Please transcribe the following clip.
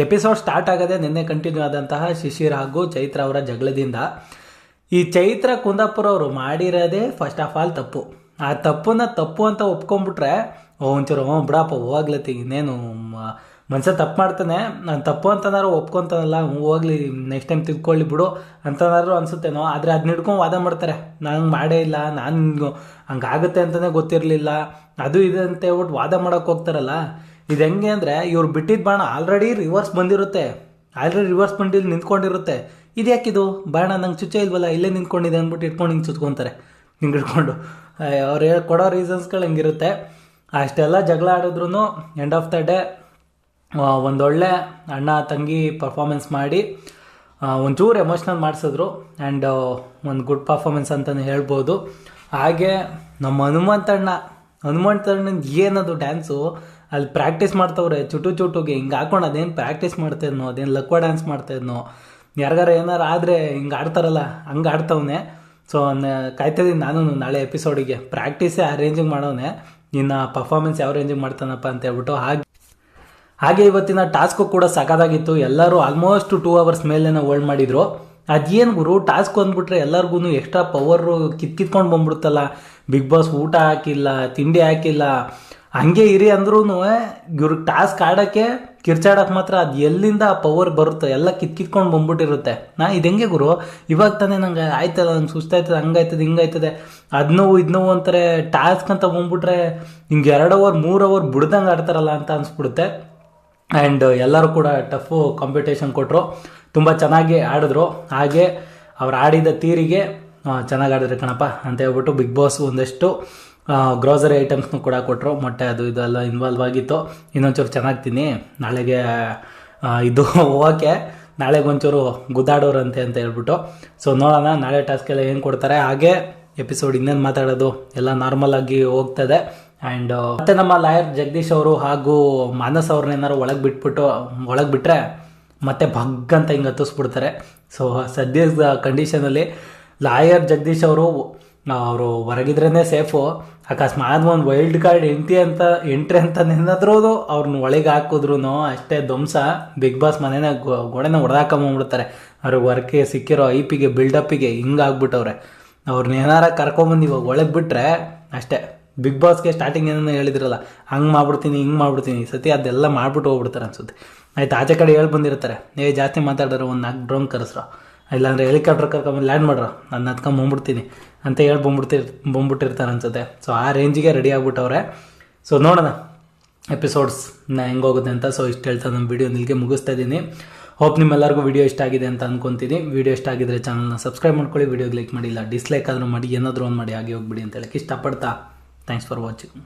Episode start ಆಗದೆ ನಿನ್ನೆ continue ಆದಂತಹ ಶಿಶಿರ್ ಹಾಗೂ ಚೈತ್ರ ಅವರ ಜಗಳದಿಂದ. ಈ ಚೈತ್ರ ಕುಂದಾಪುರ ಅವರು ಮಾಡಿರೋದೇ ಫಸ್ಟ್ ಆಫ್ ಆಲ್ ತಪ್ಪು. ಆ ತಪ್ಪನ್ನ ತಪ್ಪು ಅಂತ ಒಪ್ಕೊಂಡ್ಬಿಟ್ರೆ ಒಂಚೂರು ಬಿಡಪ್ಪ ಹೋಗ್ಲತ್ತಿ, ಇನ್ನೇನು ಮನುಷ್ಯ ತಪ್ಪು ಮಾಡ್ತಾನೆ, ನಾನು ತಪ್ಪು ಅಂತನಾರು ಒಪ್ಕೊಂತಾನಲ್ಲ, ಹೋಗ್ಲಿ ನೆಕ್ಸ್ಟ್ ಟೈಮ್ ತಿಳ್ಕೊಳ್ಳಿ ಬಿಡು ಅಂತನಾದ್ರು ಅನ್ಸುತ್ತೇನೋ. ಆದರೆ ಅದನ್ನ ಹಿಡ್ಕೊಂಡು ವಾದ ಮಾಡ್ತಾರೆ, ನಾನು ಮಾಡೇ ಇಲ್ಲ, ನಾನು ಹಂಗಾಗುತ್ತೆ ಅಂತಲೇ ಗೊತ್ತಿರಲಿಲ್ಲ, ಅದು ಇದೆ ಅಂತ ಹೇಳ್ಬಿಟ್ಟು ವಾದ ಮಾಡೋಕ್ಕೆ ಹೋಗ್ತಾರಲ್ಲ. ಇದು ಹೆಂಗೆ ಅಂದರೆ ಇವ್ರು ಬಿಟ್ಟಿದ್ದ ಬಾಣ ಆಲ್ರೆಡಿ ರಿವರ್ಸ್ ಬಂದಿರುತ್ತೆ, ರಿವರ್ಸ್ ಬಂಡಿ ನಿಂತ್ಕೊಂಡಿರುತ್ತೆ. ಇದು ಯಾಕಿದು ಬಾಣ ನಂಗೆ ಚುಚ್ಚ ಇಲ್ವಲ್ಲ, ಇಲ್ಲೇ ನಿಂತ್ಕೊಂಡಿದೆ ಅಂದ್ಬಿಟ್ಟು ಇಟ್ಕೊಂಡು ಹಿಂಗೆ ಚುಚ್ಕೊತಾರೆ, ಹಿಂಗೆ ಇಟ್ಕೊಂಡು. ಅವ್ರು ಕೊಡೋ ರೀಸನ್ಸ್ಗಳು ಹೆಂಗಿರುತ್ತೆ. ಅಷ್ಟೆಲ್ಲ ಜಗಳ ಆಡಿದ್ರು ಎಂಡ್ ಆಫ್ ದ ಡೇ ಒಂದೊಳ್ಳೆ ಅಣ್ಣ ತಂಗಿ ಪರ್ಫಾರ್ಮೆನ್ಸ್ ಮಾಡಿ ಒಂಚೂರು ಎಮೋಷ್ನಲ್ ಮಾಡಿಸಿದ್ರು. ಆ್ಯಂಡ್ ಒಂದು ಗುಡ್ ಪರ್ಫಾರ್ಮೆನ್ಸ್ ಅಂತಲೇ ಹೇಳ್ಬೋದು. ಹಾಗೆ ನಮ್ಮ ಹನುಮಂತಣ್ಣನ ಏನದು ಡ್ಯಾನ್ಸು ಅಲ್ಲಿ ಪ್ರಾಕ್ಟೀಸ್ ಮಾಡ್ತವ್ರೆ ಚುಟುಗೆ ಹಿಂಗೆ ಹಾಕೊಂಡು. ಅದೇನು ಪ್ರಾಕ್ಟೀಸ್ ಮಾಡ್ತಾಯಿದ್ನೋ, ಅದೇನು ಲಕ್ವ ಡ್ಯಾನ್ಸ್ ಮಾಡ್ತಾಯಿದ್ನೋ, ಯಾರಿಗಾರ ಏನಾರು ಆದರೆ ಹಿಂಗೆ ಆಡ್ತಾರಲ್ಲ ಹಂಗೆ ಆಡ್ತವನೆ. ಸೊ ಕಾಯ್ತಿದ್ದೀನಿ ನಾನು ನಾಳೆ ಎಪಿಸೋಡಿಗೆ. ಪ್ರಾಕ್ಟೀಸೇ ಆ ರೇಂಜಿಗೆ ಮಾಡೋನೆ, ಇನ್ನು ಪರ್ಫಾರ್ಮೆನ್ಸ್ ಯಾವ ರೇಂಜಿಗೆ ಮಾಡ್ತಾನಪ್ಪ ಅಂತ ಹೇಳ್ಬಿಟ್ಟು. ಹಾಗೆ ಇವತ್ತಿನ ಟಾಸ್ಕು ಕೂಡ ಸಖತ್ತಾಗಿತ್ತು. ಎಲ್ಲರೂ ಆಲ್ಮೋಸ್ಟ್ 2 hours ಮೇಲೆ ಹೋಲ್ಡ್ ಮಾಡಿದ್ರು. ಅದೇನು ಗುರು ಟಾಸ್ಕ್ ಅಂದ್ಬಿಟ್ರೆ ಎಲ್ಲರಿಗೂ ಎಕ್ಸ್ಟ್ರಾ ಪವರು ಕಿತ್ಕೊಂಡು ಬಂದ್ಬಿಡುತ್ತಲ್ಲ. ಬಿಗ್ ಬಾಸ್ ಊಟ ಹಾಕಿಲ್ಲ, ತಿಂಡಿ ಹಾಕಿಲ್ಲ, ಹಂಗೆ ಇರಿ ಅಂದ್ರೂ ಇವ್ರಿಗೆ ಟಾಸ್ಕ್ ಆಡೋಕ್ಕೆ ಕಿರ್ಚಾಡೋಕೆ ಮಾತ್ರ ಅದು ಎಲ್ಲಿಂದ ಪವರ್ ಬರುತ್ತೆ, ಎಲ್ಲ ಕಿತ್ಕೊಂಡು ಬಂದ್ಬಿಟ್ಟಿರುತ್ತೆ. ಇದು ಹೆಂಗೆ ಗುರು, ಇವಾಗ ತಾನೇ ನಂಗೆ ಆಯ್ತಲ್ಲ, ನಂಗೆ ಸುಸ್ತಾಯ್ತದೆ, ಹಂಗಾಯ್ತದೆ ಹಿಂಗಾಯ್ತದೆ, ಅದು ನೋವು ಇದು ನೋವು ಅಂತಾರೆ. ಟಾಸ್ಕ್ ಅಂತ ಬಂದ್ಬಿಟ್ರೆ ಹಿಂಗೆ 2 hour 3 hour ಬಿಡ್ದಂಗೆ ಆಡ್ತಾರಲ್ಲ ಅಂತ ಅನಿಸ್ಬಿಡುತ್ತೆ. ಆ್ಯಂಡ್ ಎಲ್ಲರೂ ಕೂಡ ಟಫು ಕಾಂಪಿಟೇಷನ್ ಕೊಟ್ಟರು, ತುಂಬ ಚೆನ್ನಾಗಿ ಆಡಿದ್ರು. ಹಾಗೆ ಅವ್ರು ಆಡಿದ ತೀರಿಗೆ ಚೆನ್ನಾಗಿ ಆಡಿದ್ರೆ ಕಣಪ್ಪ ಅಂತ ಹೇಳ್ಬಿಟ್ಟು ಬಿಗ್ ಬಾಸ್ ಒಂದಷ್ಟು ಗ್ರೋಸರಿ ಐಟಮ್ಸ್ನು ಕೂಡ ಕೊಟ್ಟರು. ಮೊಟ್ಟೆ ಅದು ಇದೆಲ್ಲ ಇನ್ವಾಲ್ವ್ ಆಗಿತ್ತು. ಇನ್ನೊಂಚೂರು ಚೆನ್ನಾಗಿ ತಿನ್ನಿ, ನಾಳೆಗೆ ಇದು ಹೋಗೋಕ್ಕೆ ನಾಳೆಗೊಂಚೂರು ಗುದ್ದಾಡೋರಂತೆ ಅಂತ ಹೇಳ್ಬಿಟ್ಟು. ಸೊ ನೋಡೋಣ ನಾಳೆ ಟಾಸ್ಕೆಲ್ಲ ಏನು ಕೊಡ್ತಾರೆ. ಹಾಗೆ ಎಪಿಸೋಡ್ ಇನ್ನೇನು ಮಾತಾಡೋದು ಎಲ್ಲ ನಾರ್ಮಲ್ ಆಗಿ ಹೋಗ್ತದೆ. ಆ್ಯಂಡ್ ಮತ್ತೆ ನಮ್ಮ ಲಾಯರ್ ಜಗದೀಶ್ ಅವರು ಹಾಗೂ ಮಾನಸ್ ಅವ್ರನ್ನೇನಾರು ಒಳಗೆ ಬಿಟ್ಟರೆ ಮತ್ತೆ ಭಗ್ಗಂತ ಹಿಂಗೆ ಹತ್ತಿಸ್ಬಿಡ್ತಾರೆ. ಸೊ ಸದ್ಯದ ಕಂಡೀಷನಲ್ಲಿ ಲಾಯರ್ ಜಗದೀಶ್ ಅವರು ಹೊರಗಿದ್ರೇ ಸೇಫು. ಅಕಸ್ಮಾತ್ ಒಂದು ವೈಲ್ಡ್ ಕಾರ್ಡ್ ಎಂಟ್ರಿ ಅಂತ ಏನಾದ್ರೂ ಅವ್ರನ್ನ ಒಳಗೆ ಹಾಕಿದ್ರು ಅಷ್ಟೇ ಧ್ವಂಸ. ಬಿಗ್ ಬಾಸ್ ಮನೇನ ಗೋಡೆನ ಹೊಡೆದಾಕೊಂಬಂದ್ಬಿಡ್ತಾರೆ. ಅವ್ರಿಗೆ ವರ್ಕಿಗೆ ಸಿಕ್ಕಿರೋ ಐಪಿಗೆ ಬಿಲ್ಡಪ್ಪಿಗೆ ಹಿಂಗೆ ಆಗ್ಬಿಟ್ಟವ್ರೆ. ಅವ್ರನ್ನ ಏನಾರ ಕರ್ಕೊಂಬಂದು ಇವಾಗ ಒಳಗೆ ಬಿಟ್ಟರೆ ಅಷ್ಟೇ. ಬಿಗ್ ಬಾಸ್ಗೆ ಸ್ಟಾರ್ಟಿಂಗ್ ಏನೋ ಹೇಳಿದ್ರಲ್ಲ, ಹಂಗೆ ಮಾಡ್ಬಿಡ್ತೀನಿ ಹಿಂಗೆ ಮಾಡ್ಬಿಡ್ತೀನಿ, ಸತಿ ಅದೆಲ್ಲ ಮಾಡ್ಬಿಟ್ಟು ಹೋಗ್ಬಿಡ್ತಾರೆ ಅನ್ಸುತ್ತೆ. ಆಯ್ತು, ಆಚೆ ಕಡೆ ಬಂದಿರ್ತಾರೆ, ಜಾಸ್ತಿ ಮಾತಾಡೋರು ಒಂದು 4 ಡ್ರೋನ್ ಕರೆಸ್ರೋ, ಇಲ್ಲಾಂದರೆ ಹೆಲಿಕಾಪ್ಟರ್ ಕರ್ಕೊಂಬಂದು ಲ್ಯಾಂಡ್ ಮಾಡ್ರೋ, ನಾನು ಹತ್ಕೊಂಬಂದ್ಬಿಡ್ತೀನಿ ಅಂತ ಹೇಳಿ ಬಂದ್ಬಿಟ್ಟಿರ್ತಾರೆ ಅನ್ಸುತ್ತೆ. ಸೊ ಆ ರೇಂಜಿಗೆ ರೆಡಿ ಆಗ್ಬಿಟ್ಟವ್ರೆ. ಸೊ ನೋಡೋಣ ಎಪಿಸೋಡ್ಸ್ ಹೆಂಗೋಗುತ್ತೆ ಅಂತ. ಸೊ ಇಷ್ಟು ಹೇಳ್ತಾ ನನ್ನ ವಿಡಿಯೋ ಇಲ್ಲಿಗೆ ಮುಗಿಸ್ತಾ ಇದ್ದೀನಿ. ಹೋಪ್ ನಿಮ್ಮೆಲ್ಲರಿಗೂ ವಿಡಿಯೋ ಇಷ್ಟ ಆಗಿದೆ ಅಂತ ಅಂದ್ಕೊತೀನಿ. ವಿಡಿಯೋ ಇಷ್ಟ ಆಗಿದ್ರೆ ಚಾನಲ್ನ ಸಬ್ಸ್ಕ್ರೈಬ್ ಮಾಡ್ಕೊಳ್ಳಿ, ವಿಡಿಯೋಗೆ ಲೈಕ್ ಮಾಡಿಲ್ಲ ಡಿಸ್ಲೈಕ್ ಆದರೂ ಮಾಡಿ, ಏನಾದರೂ ಒಂದು ಮಾಡಿ ಹಾಗೆ ಹೋಗ್ಬಿಡಿ ಅಂತ ಹೇಳಕ್ಕೆ ಇಷ್ಟಪಡ್ತಾ. Thanks for watching.